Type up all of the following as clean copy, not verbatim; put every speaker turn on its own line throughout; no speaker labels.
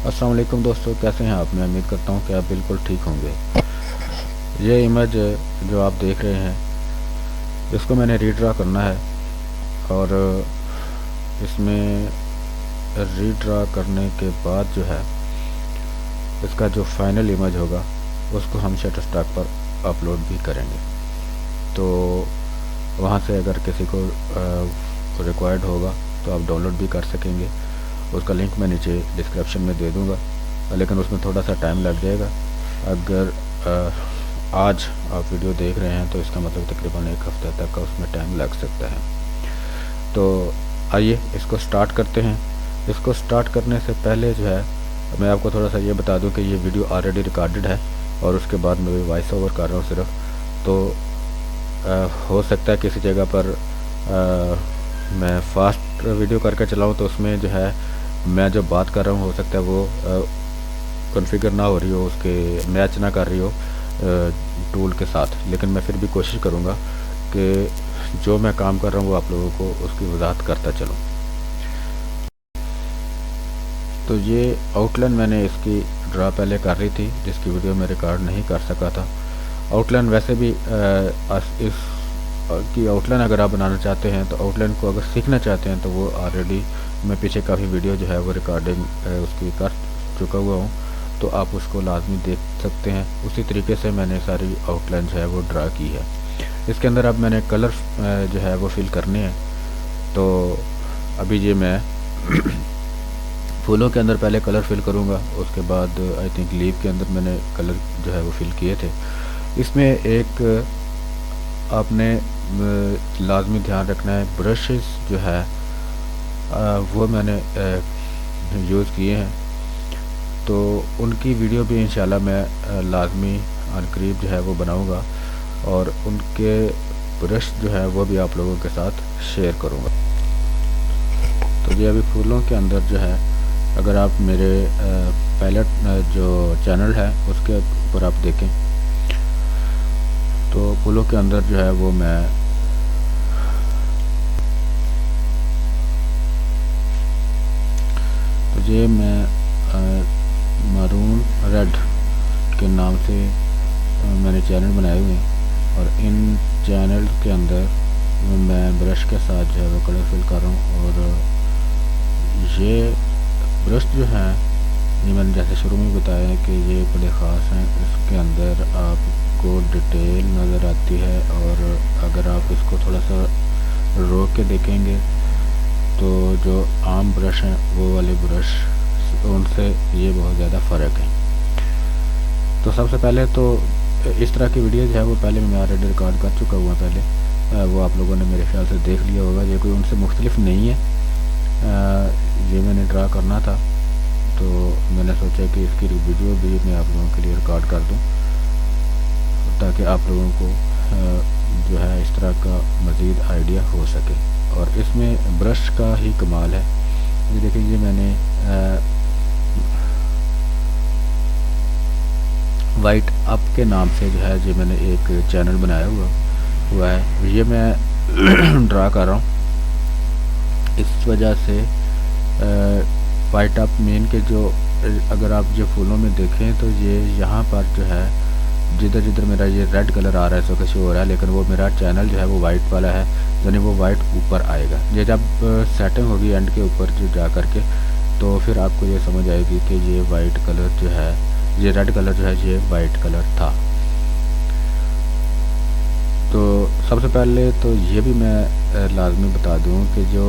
अस्सलाम वालेकुम दोस्तों, कैसे हैं आप। मैं उम्मीद करता हूं कि आप बिल्कुल ठीक होंगे। ये इमेज जो आप देख रहे हैं, इसको मैंने रीड्रा करना है और इसमें रीड्रा करने के बाद जो है इसका जो फाइनल इमेज होगा उसको हम शटरस्टॉक पर अपलोड भी करेंगे। तो वहाँ से अगर किसी को रिक्वायर्ड होगा तो आप डाउनलोड भी कर सकेंगे। उसका लिंक मैं नीचे डिस्क्रिप्शन में दे दूँगा, लेकिन उसमें थोड़ा सा टाइम लग जाएगा। अगर आज आप वीडियो देख रहे हैं तो इसका मतलब तकरीबन एक हफ्ते तक का उसमें टाइम लग सकता है। तो आइए इसको स्टार्ट करते हैं। इसको स्टार्ट करने से पहले जो है मैं आपको थोड़ा सा ये बता दूं कि ये वीडियो ऑलरेडी रिकॉर्डेड है और उसके बाद मैं वॉइस ओवर कर रहा हूँ सिर्फ। तो हो सकता है किसी जगह पर मैं फास्ट वीडियो करके चलाऊँ तो उसमें जो है मैं जो बात कर रहा हूँ हो सकता है वो कॉन्फ़िगर ना हो रही हो, उसके मैच ना कर रही हो टूल के साथ। लेकिन मैं फिर भी कोशिश करूँगा कि जो मैं काम कर रहा हूँ वो आप लोगों को उसकी वजाहत करता चलूँ। तो ये आउटलाइन मैंने इसकी ड्रा पहले कर रही थी, जिसकी वीडियो मैं रिकॉर्ड नहीं कर सका था। आउटलाइन वैसे भी इस की आउटलाइन अगर आप बनाना चाहते हैं तो आउटलाइन को अगर सीखना चाहते हैं तो वो ऑलरेडी मैं पीछे काफ़ी वीडियो जो है वो रिकॉर्डिंग उसकी कर चुका हुआ हूँ, तो आप उसको लाजमी देख सकते हैं। उसी तरीके से मैंने सारी आउटलाइन जो है वो ड्रा की है। इसके अंदर अब मैंने कलर जो है वो फिल करने हैं। तो अभी ये मैं फूलों के अंदर पहले कलर फिल करूँगा, उसके बाद आई थिंक लीव के अंदर मैंने कलर जो है वो फिल किए थे। इसमें एक आपने लाजमी ध्यान रखना है, ब्रशेस जो है वो मैंने यूज़ किए हैं। तो उनकी वीडियो भी इंशाल्लाह मैं लाजमी अनकरीब जो है वो बनाऊँगा और उनके ब्रश जो है वो भी आप लोगों के साथ शेयर करूँगा। तो ये अभी फूलों के अंदर जो है, अगर आप मेरे पैलेट जो चैनल है उसके ऊपर आप देखें तो फूलों के अंदर जो है वो मैं ये मरून रेड के नाम से मैंने चैनल बनाए हुए हैं और इन चैनल के अंदर मैं ब्रश के साथ जो है वो कलर फिल कर रहा हूँ। और ये ब्रश जो है ये मैंने जैसे शुरू में बताया है कि ये बड़े ख़ास हैं। इसके अंदर आपको डिटेल नज़र आती है और अगर आप इसको थोड़ा सा रोक के देखेंगे तो जो आम ब्रश हैं वो वाले ब्रश उनसे ये बहुत ज़्यादा फ़र्क है। तो सबसे पहले तो इस तरह की वीडियो जो है वो पहले मैं ऑलरेडी रिकॉर्ड कर चुका हुआ पहले, वो आप लोगों ने मेरे ख्याल से देख लिया होगा। ये कोई उनसे मुख्तलिफ नहीं है। ये मैंने ड्रा करना था तो मैंने सोचा कि इसकी वीडियो भी मैं आप लोगों के लिए रिकॉर्ड कर दूं ताकि आप लोगों को जो है इस तरह का मज़ीद आइडिया हो सके। और इसमें ब्रश का ही कमाल है। ये देखिए, ये मैंने वाइट अप के नाम से जो है ये मैंने एक चैनल बनाया हुआ है। ये मैं ड्रा कर रहा हूँ इस वजह से वाइट अप मीन के जो अगर आप जो फूलों में देखें तो ये यहाँ पर जो है जिधर जिधर मेरा ये रेड कलर आ रहा है इसको शो हो रहा है, लेकिन वो मेरा चैनल जो है वो वाइट वाला है, यानी वो वाइट ऊपर आएगा। ये जब सेटिंग होगी एंड के ऊपर जो जा करके तो फिर आपको ये समझ आएगी कि ये वाइट कलर जो है, ये रेड कलर जो है ये वाइट कलर था। तो सबसे पहले तो ये भी मैं लाजमी बता दूं कि जो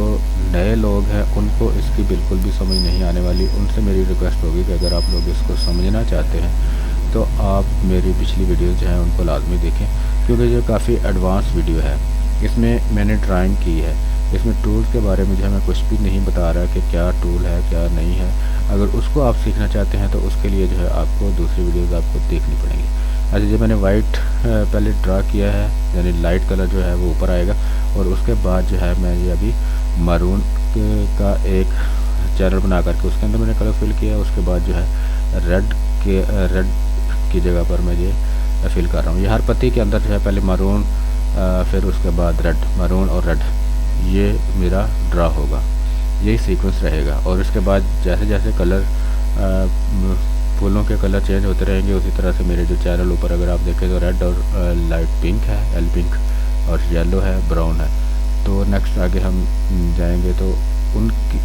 नए लोग हैं उनको इसकी बिल्कुल भी समझ नहीं आने वाली। उनसे मेरी रिक्वेस्ट होगी कि अगर आप लोग इसको समझना चाहते हैं तो आप मेरी पिछली वीडियोज़ जो हैं उनको लाजमी देखें, क्योंकि ये काफ़ी एडवांस वीडियो है। इसमें मैंने ड्राइंग की है। इसमें टूल्स के बारे में जो है मैं कुछ भी नहीं बता रहा कि क्या टूल है क्या नहीं है। अगर उसको आप सीखना चाहते हैं तो उसके लिए जो है आपको दूसरी वीडियोज़ आपको देखनी पड़ेंगी। अच्छा, जो मैंने वाइट पहले ड्रा किया है, यानी लाइट कलर जो है वो ऊपर आएगा और उसके बाद जो है मैं ये अभी मरून का एक चैनल बना करके उसके अंदर मैंने कलर फिल किया। उसके बाद जो है रेड की जगह पर मैं ये फिल कर रहा हूँ। ये हर पत्ती के अंदर जो है पहले मरून, फिर उसके बाद रेड, मरून और रेड, ये मेरा ड्रा होगा, यही सीक्वेंस रहेगा। और इसके बाद जैसे जैसे कलर फूलों के कलर चेंज होते रहेंगे। उसी तरह से मेरे जो चैनल ऊपर अगर आप देखें तो रेड और लाइट पिंक है, एल पिंक, और येलो है, ब्राउन है। तो नेक्स्ट आगे हम जाएंगे तो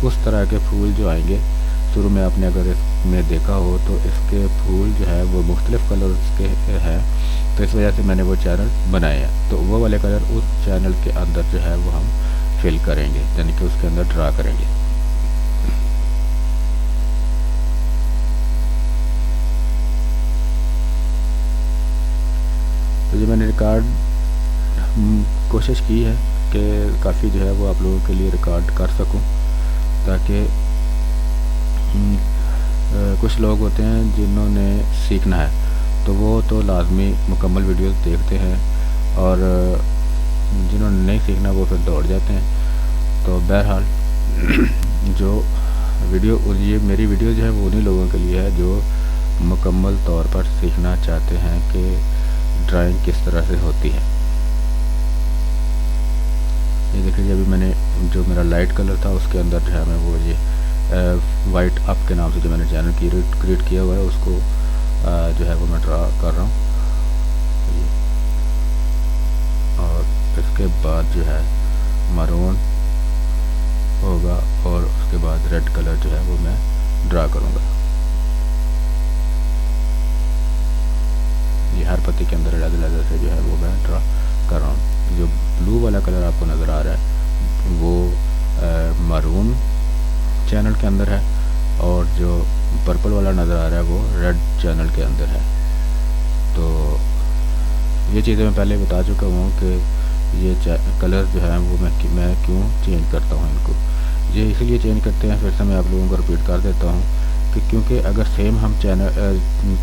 उस तरह के फूल जो आएंगे। शुरू में आपने अगर इसमें देखा हो तो इसके फूल जो है वो मुख्तलिफ़ कलर्स के हैं, तो इस वजह से मैंने वो चैनल बनाए हैं। तो वो वाले कलर उस चैनल के अंदर जो है वो हम फिल करेंगे, यानी कि उसके अंदर ड्रा करेंगे। तो जो मैंने रिकॉर्ड कोशिश की है कि काफ़ी जो है वो आप लोगों के लिए रिकॉर्ड कर सकूं, ताकि कुछ लोग होते हैं जिन्होंने सीखना है तो वो तो लाजमी मुकम्मल वीडियोस देखते हैं, और जिन्होंने नहीं सीखना वो फिर दौड़ जाते हैं। तो बहरहाल जो वीडियो, ये मेरी वीडियो जो है वो उन्हीं लोगों के लिए है जो मुकम्मल तौर पर सीखना चाहते हैं कि ड्राइंग किस तरह से होती है। ये देखिए, अभी मैंने जो मेरा लाइट कलर था उसके अंदर जो है मैं वो ये वाइट अप के नाम से जो मैंने चैनल क्रिएट किया हुआ है उसको जो है वो मैं ड्रा कर रहा हूँ। और इसके बाद जो है मरून होगा और उसके बाद रेड कलर जो है वो मैं ड्रा करूँगा। ये हर पत्ती के अंदर अलग-अलग से जो है वो मैं ड्रा कर रहा हूँ। जो ब्लू वाला कलर आपको नज़र आ रहा है वो मरून चैनल के अंदर है, और जो पर्पल वाला नज़र आ रहा है वो रेड चैनल के अंदर है। तो ये चीज़ें मैं पहले बता चुका हूँ कि ये कलर जो है वो मैं क्यों चेंज करता हूँ इनको। ये इसलिए चेंज करते हैं, फिर से मैं आप लोगों को रिपीट कर देता हूँ कि क्योंकि अगर सेम हम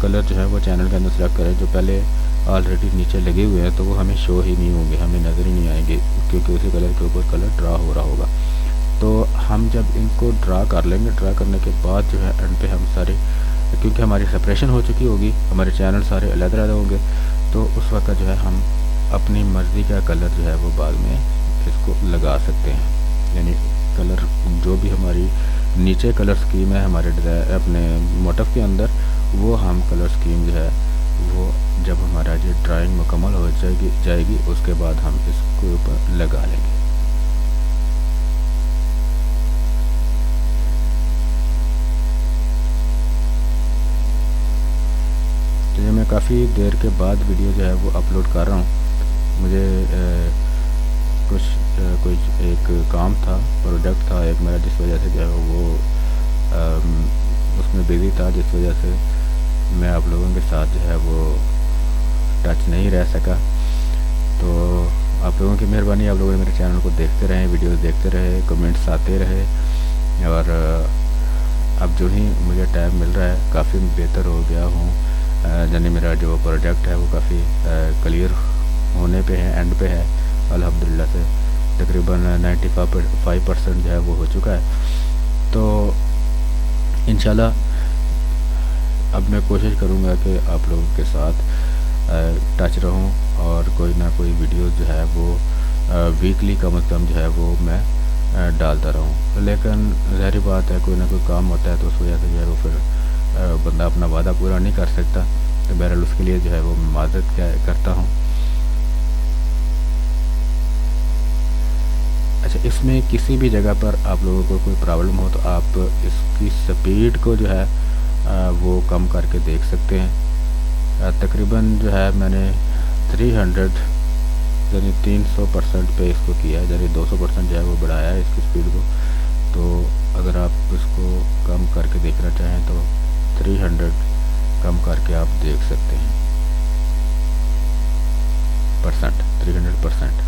कलर जो है वो चैनल के अंदर सेलेक्ट करें जो पहले ऑलरेडी नीचे लगे हुए हैं, तो वो हमें शो ही नहीं होंगे, हमें नज़र ही नहीं आएंगे, क्योंकि उसी कलर के ऊपर कलर ड्रा हो रहा होगा। तो हम जब इनको ड्रा कर लेंगे, ड्रा करने के बाद जो है एंड पे हम सारे, क्योंकि हमारी सेपरेशन हो चुकी होगी, हमारे चैनल सारे अलग-अलग होंगे, तो उस वक्त जो है हम अपनी मर्ज़ी का कलर जो है वो बाद में इसको लगा सकते हैं। यानी कलर जो भी हमारी नीचे कलर स्कीम है हमारे अपने मोटिव के अंदर, वो हम कलर स्कीम जो है वो जब हमारा ये ड्राइंग मुकम्मल हो जाएगी उसके बाद हम इसके ऊपर लगा लेंगे। तो ये मैं काफ़ी देर के बाद वीडियो जो है वो अपलोड कर रहा हूँ। मुझे कोई एक काम था, प्रोजेक्ट था एक मेरा, जिस वजह से जो है वो उसमें बिज़ी था, जिस वजह से मैं आप लोगों के साथ जो है वो टच नहीं रह सका। तो आप लोगों की मेहरबानी, आप लोगों ने मेरे चैनल को देखते रहें, वीडियोस देखते रहे, कमेंट्स आते रहे, और अब जो ही मुझे टाइम मिल रहा है काफ़ी बेहतर हो गया हूँ। यानी मेरा जो प्रोजेक्ट है वो काफ़ी क्लियर होने पे है, एंड पे है अल्हम्दुलिल्लाह से। तकरीबन 95% जो है वो हो चुका है। तो इंशाल्लाह अब मैं कोशिश करूँगा कि आप लोगों के साथ टच रहूँ, और कोई ना कोई वीडियो जो है वो वीकली कम से कम जो है वो मैं डालता रहूँ। लेकिन ज़ाहिर बात है कोई ना कोई काम होता है तो उस वजह से जो है वो फिर बंदा अपना वादा पूरा नहीं कर सकता। तो बहरहाल उसके लिए जो है वो माज़रत करता हूँ। अच्छा, इसमें किसी भी जगह पर आप लोगों को कोई प्रॉब्लम हो तो आप इसकी स्पीड को जो है वो कम करके देख सकते हैं। तकरीबन जो है मैंने 300 यानी 300% पे इसको किया है, यानी 200% जो है वो बढ़ाया है इसकी स्पीड को। तो अगर आप इसको कम करके देखना चाहें तो 300 कम करके आप देख सकते हैं, 300%।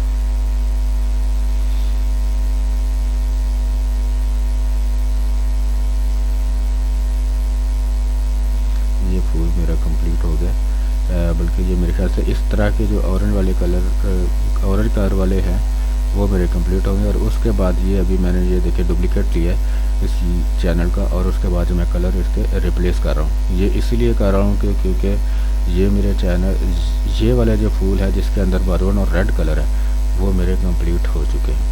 ये फूल मेरा कंप्लीट हो गया, बल्कि ये मेरे ख्याल से इस तरह के जो ऑरेंज वाले ऑरेंज कलर वाले हैं वो मेरे कंप्लीट होंगे। और उसके बाद ये अभी मैंने ये देखिए डुप्लीकेट लिया है इस चैनल का, और उसके बाद जो मैं कलर इसके रिप्लेस कर रहा हूँ। ये इसीलिए कर रहा हूँ क्योंकि ये मेरे चैनल, ये वाले जो फूल है जिसके अंदर मरून और रेड कलर है वो मेरे कंप्लीट हो चुके हैं।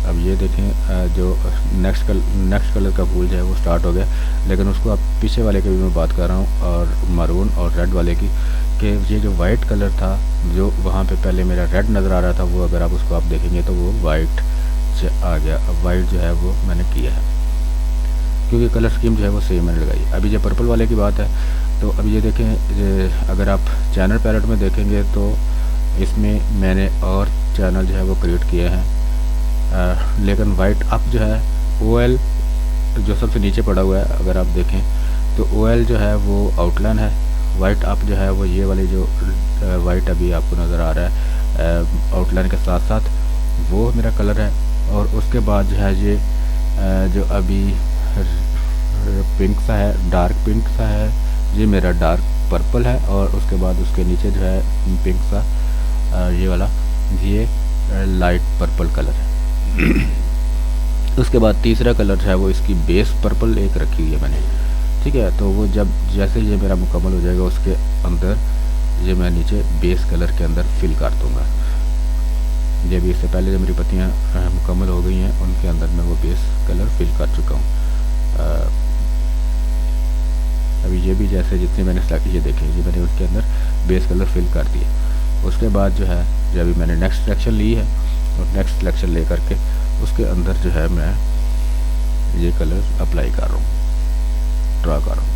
अब ये देखें जो नेक्स्ट कलर का फूल जो है वो स्टार्ट हो गया, लेकिन उसको आप पीछे वाले की भी मैं बात कर रहा हूँ, और मरून और रेड वाले की, कि ये जो वाइट कलर था जो वहाँ पे पहले मेरा रेड नज़र आ रहा था, वो अगर आप उसको आप देखेंगे तो वो वाइट से आ गया। अब वाइट जो है वो मैंने किया है, क्योंकि कलर स्कीम जो है वो सेम मैंने लगाई। अभी जो पर्पल वाले की बात है, तो अब ये देखें, अगर आप चैनल पैलेट में देखेंगे तो इसमें मैंने और चैनल जो है वो क्रिएट किए हैं, लेकिन वाइट अप जो है OL जो सबसे नीचे पड़ा हुआ है, अगर आप देखें तो OL जो है वो आउटलाइन है, वाइट अप जो है वो ये वाली जो वाइट अभी आपको नज़र आ रहा है आउटलाइन के साथ साथ, वो मेरा कलर है। और उसके बाद जो है ये जो अभी पिंक सा है, डार्क पिंक सा है, ये मेरा डार्क पर्पल है। और उसके बाद उसके नीचे जो है पिंक सा ये वाला, ये लाइट पर्पल कलर है। उसके बाद तीसरा कलर है वो इसकी बेस पर्पल एक रखी हुई है मैंने, ठीक है। तो वो जब जैसे ये मेरा मुकम्मल हो जाएगा, उसके अंदर ये मैं नीचे बेस कलर के अंदर फिल कर दूँगा। ये भी इससे पहले जो मेरी पत्तियाँ मुकम्मल हो गई हैं, उनके अंदर मैं वो बेस कलर फिल कर चुका हूँ। अभी ये भी जैसे जितने मैंने ये देखें, ये मैंने उसके अंदर बेस कलर फिल कर दिए। उसके बाद जो है जो अभी मैंने नेक्स्ट सिलेक्शन ली है, और नेक्स्ट सिलेक्शन ले करके उसके अंदर जो है मैं ये कलर अप्लाई कर रहा हूँ, ड्रा कर रहा हूँ।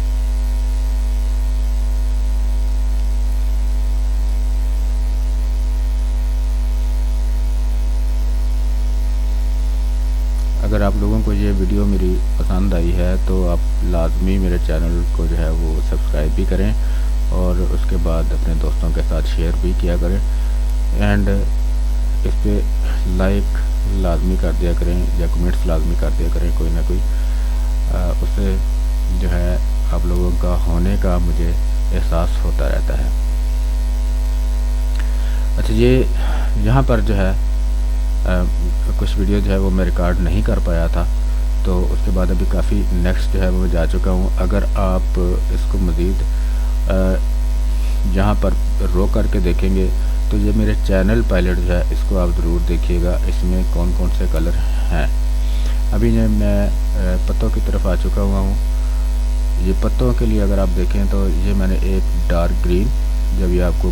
अगर आप लोगों को ये वीडियो मेरी पसंद आई है तो आप लाजमी मेरे चैनल को जो है वो सब्सक्राइब भी करें, और उसके बाद अपने दोस्तों के साथ शेयर भी किया करें, एंड इस पर लाइक लाजमी कर दिया करें या कमेंट्स लाजमी कर दिया करें, कोई ना कोई। उससे जो है आप लोगों का होने का मुझे एहसास होता रहता है। अच्छा, ये यहाँ पर जो है कुछ वीडियो जो है वो मैं रिकॉर्ड नहीं कर पाया था, तो उसके बाद अभी काफ़ी नेक्स्ट जो है वो जा चुका हूँ। अगर आप इसको मज़ीद यहाँ पर रोक करके देखेंगे तो ये मेरे चैनल पैलेट जो है इसको आप ज़रूर देखिएगा, इसमें कौन कौन से कलर हैं। अभी जो मैं पत्तों की तरफ आ चुका हुआ हूँ। ये पत्तों के लिए अगर आप देखें तो ये मैंने एक डार्क ग्रीन, जब ये आपको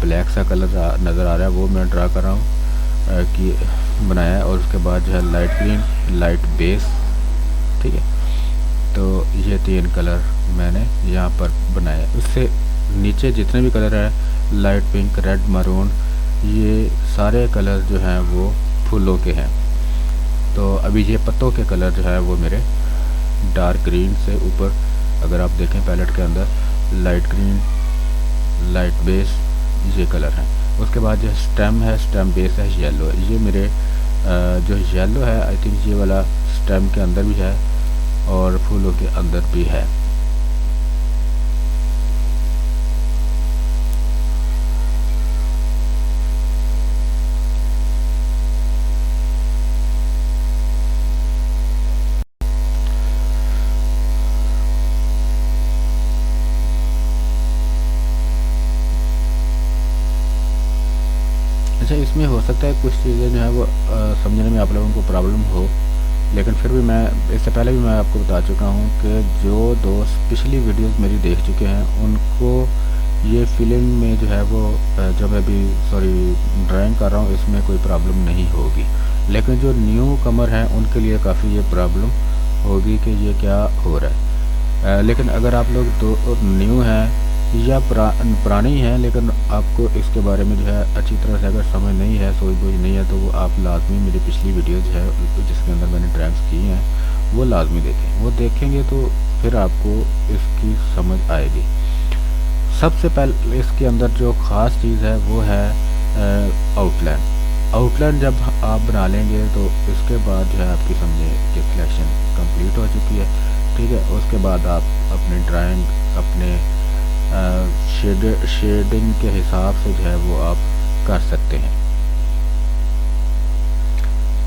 ब्लैक सा कलर नज़र आ रहा है, वो मैं ड्रा कर रहा हूँ कि बनाया है। और उसके बाद जो है लाइट ग्रीन, लाइट बेस, ठीक है। तो ये 3 कलर मैंने यहाँ पर बनाया। उससे नीचे जितने भी कलर हैं, लाइट पिंक, रेड, मरून, ये सारे कलर जो हैं वो फूलों के हैं। तो अभी ये पत्तों के कलर जो है वो मेरे डार्क ग्रीन से ऊपर, अगर आप देखें पैलेट के अंदर, लाइट ग्रीन, लाइट बेस, ये कलर हैं। उसके बाद जो स्टेम है, स्टेम बेस है, येलो है। ये मेरे जो येलो है, आई थिंक ये वाला स्टेम के अंदर भी है और फूलों के अंदर भी है। अच्छा, इसमें हो सकता है कुछ चीज़ें जो है वो समझने में आप लोगों को प्रॉब्लम हो, लेकिन फिर भी मैं इससे पहले भी मैं आपको बता चुका हूँ कि जो दोस्त पिछली वीडियोस मेरी देख चुके हैं उनको ये फिलिंग में जो है वो जब अभी ड्राइंग कर रहा हूँ इसमें कोई प्रॉब्लम नहीं होगी, लेकिन जो न्यू कमर हैं उनके लिए काफ़ी ये प्रॉब्लम होगी कि ये क्या हो रहा है। लेकिन अगर आप लोग तो न्यू हैं या पुरानी हैं, लेकिन आपको इसके बारे में जो है अच्छी तरह से अगर समझ नहीं है, सोच बूझ नहीं है, तो वो आप लाजमी मेरी पिछली वीडियो जो है जिसके अंदर मैंने ड्राइंग्स की हैं वो लाजमी देखें। वो देखेंगे तो फिर आपको इसकी समझ आएगी। सबसे पहले इसके अंदर जो ख़ास चीज़ है वो है आउटलाइन। आउटलाइन जब आप बना लेंगे तो इसके बाद जो है आपकी समझे कि सिलेक्शन कंप्लीट हो चुकी है, ठीक है। उसके बाद आप अपनी ड्राइंग अपने शेडिंग के हिसाब से जो है वो आप कर सकते हैं।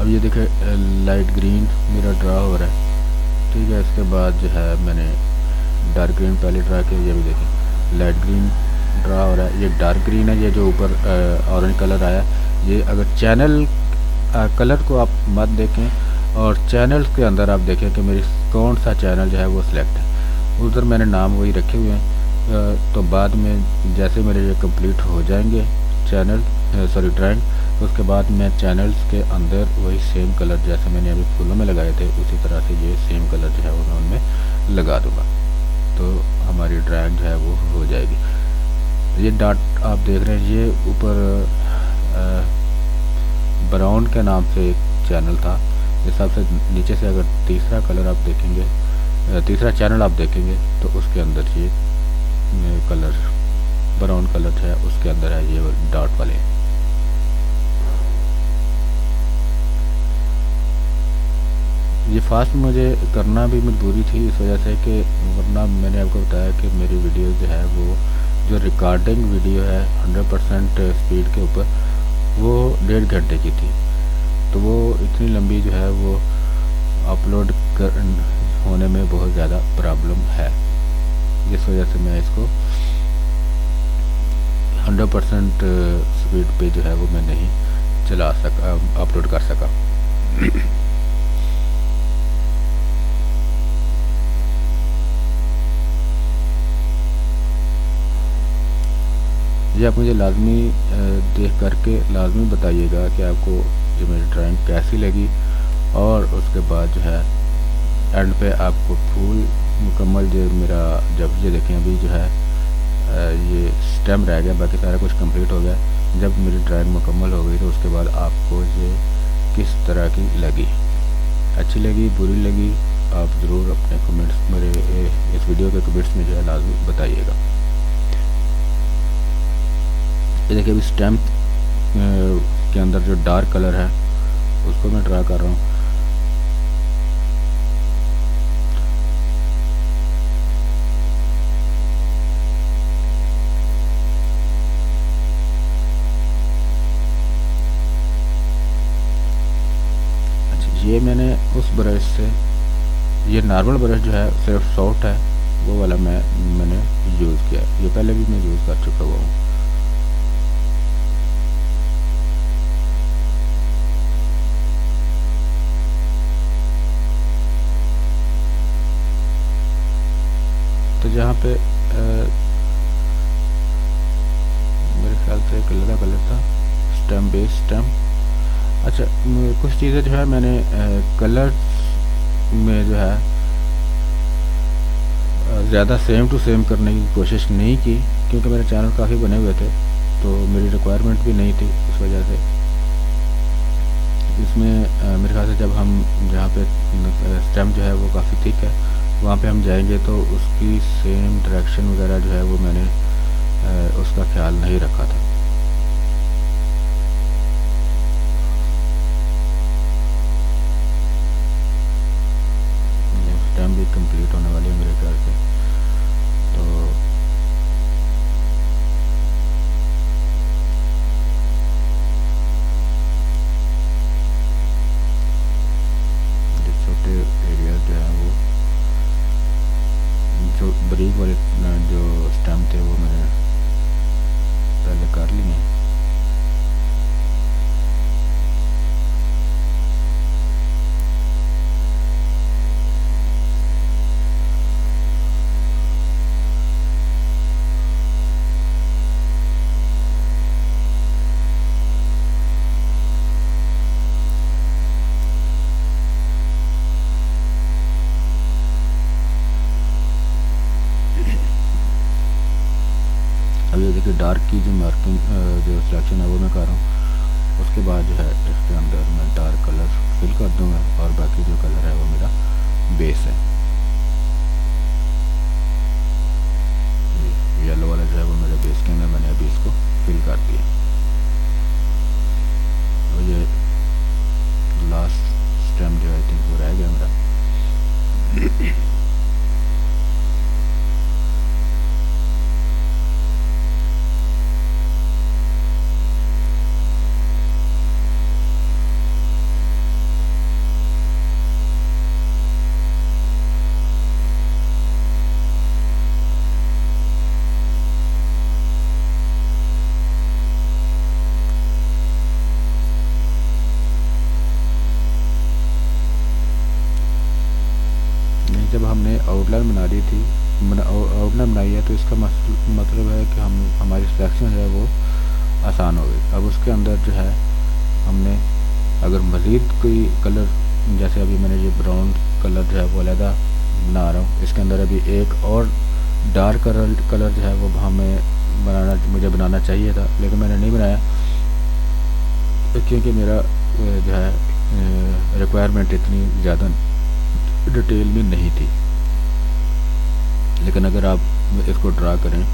अब ये देखें लाइट ग्रीन मेरा ड्रा हो रहा है, ठीक है। इसके बाद जो है मैंने डार्क ग्रीन पहले ड्रा किया, ये भी देखें लाइट ग्रीन ड्रा हो रहा है। ये डार्क ग्रीन है, ये जो ऊपर ऑरेंज कलर आया, ये अगर चैनल कलर को आप मत देखें और चैनल्स के अंदर आप देखें कि मेरी कौन सा चैनल जो है वो सिलेक्ट है। उधर मैंने नाम वही रखे हुए हैं, तो बाद में जैसे मेरे ये कंप्लीट हो जाएंगे चैनल सॉरी ड्राइंग, तो उसके बाद मैं चैनल्स के अंदर वही सेम कलर जैसे मैंने अभी फूलों में लगाए थे उसी तरह से ये सेम कलर जो है वो मैं उनमें लगा दूँगा, तो हमारी ड्राइंग जो है वो हो जाएगी। ये डॉट आप देख रहे हैं, ये ऊपर ब्राउन के नाम से एक चैनल था, इस हिसाब से नीचे से अगर तीसरा कलर आप देखेंगे, तीसरा चैनल आप देखेंगे तो उसके अंदर ये कलर ब्राउन कलर है, उसके अंदर है ये डॉट वाले। ये फास्ट मुझे करना भी मजबूरी थी इस वजह से कि वरना मैंने आपको बताया कि मेरी वीडियो जो है वो जो रिकॉर्डिंग वीडियो है 100% स्पीड के ऊपर वो 1.5 घंटे की थी, तो वो इतनी लंबी जो है वो अपलोड होने में बहुत ज़्यादा प्रॉब्लम है, जिस वजह से मैं इसको 100% स्पीड पे जो है वो मैं नहीं चला सका, अपलोड कर सका। ये आप मुझे लाजमी देख करके लाजमी बताइएगा कि आपको जो मेरी ड्राइंग कैसी लगी, और उसके बाद जो है एंड पे आपको फूल मुकम्मल जो मेरा जब ये देखें अभी जो है ये स्टेम रह गया, बाकी सारा कुछ कंप्लीट हो गया। जब मेरी ड्राइंग मुकम्मल हो गई तो उसके बाद आपको ये किस तरह की लगी, अच्छी लगी बुरी लगी, आप ज़रूर अपने कमेंट्स मेरे इस वीडियो के कमेंट्स में जो है लाजमी बताइएगा। ये देखिए अभी स्टैम्प के अंदर जो डार्क कलर है उसको मैं ड्रा कर रहा हूँ। अच्छा, ये मैंने उस ब्रश से, ये नॉर्मल ब्रश जो है सिर्फ सॉफ्ट है वो वाला मैंने यूज़ किया, ये पहले भी मैं यूज़ कर चुका हुआ हूँ। तो जहाँ पे मेरे ख्याल से कलर का कलर था स्टेम बेस स्टेम। अच्छा, कुछ चीज़ें जो है मैंने कलर में जो है ज़्यादा सेम टू सेम करने की कोशिश नहीं की, क्योंकि मेरे चैनल काफ़ी बने हुए थे तो मेरी रिक्वायरमेंट भी नहीं थी, इस वजह से इसमें मेरे ख्याल से जब हम जहाँ पे स्टेम जो है वो काफ़ी थिक है वहाँ पे हम जाएंगे तो उसकी सेम डायरेक्शन वगैरह जो है वो मैंने उसका ख्याल नहीं रखा था। स्टेम भी कंप्लीट होने वाली है मेरे ख्याल से, तो छोटे एरिया जो है वो जो ब्रेक वाले जो स्टैम्प थे वो मैंने पहले कर लिए हैं। अभी देखिए डार्क की जो मार्किंग जो सिलेक्शन है वो मैं कर रहा हूँ, उसके बाद जो है इसके अंदर मैं डार्क कलर फिल कर दूँगा और बाकी जो कलर है वो मेरा बेस है। येलो वाला जो है वो मेरे बेस के अंदर मैंने अभी इसको फिल कर दिया, और ये लास्ट स्टेम जो है आई थिंक वो रह गया मेरा। आउटलाइन बना दी थी, आउटलाइन बनाई है, तो इसका मतलब है कि हमारी सिलेक्शन जो है वो आसान हो गई। अब उसके अंदर जो है हमने अगर मज़ीद कोई कलर, जैसे अभी मैंने ये ब्राउन कलर जो है वो अलहदा बना रहा हूँ, इसके अंदर अभी एक और डार्क कलर जो है वो मुझे बनाना चाहिए था, लेकिन मैंने नहीं बनाया क्योंकि मेरा जो है रिक्वायरमेंट इतनी ज़्यादा डिटेल में नहीं थी। लेकिन अगर आप इसको ड्रा करें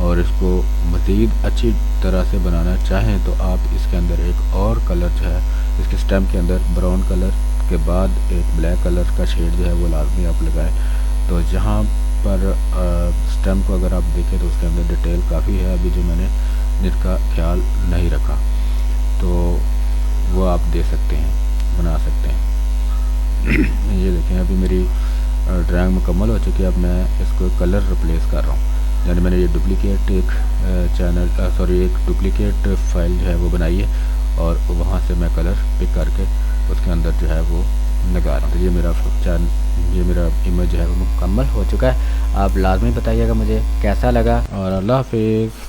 और इसको मज़ीद अच्छी तरह से बनाना चाहें तो आप इसके अंदर एक और कलर जो है, इसके स्टेम के अंदर ब्राउन कलर के बाद एक ब्लैक कलर का शेड जो है वो लाजमी आप लगाएं। तो जहाँ पर स्टेम को अगर आप देखें तो उसके अंदर डिटेल काफ़ी है अभी जो मैंने जिसका ख्याल नहीं रखा, तो वो आप दे सकते हैं, बना सकते हैं। ये देखें अभी मेरी ड्राइंग मुकम्मल हो चुकी है। अब मैं इसको कलर रिप्लेस कर रहा हूँ, यानी मैंने ये डुप्लीकेट एक डुप्लीकेट फाइल जो है वो बनाई है और वहाँ से मैं कलर पिक करके उसके अंदर जो है वो लगा रहा हूँ। तो ये मेरा इमेज जो है वो मुकम्मल हो चुका है। आप लाजमी बताइएगा मुझे कैसा लगा, और अल्लाह हाफिज़।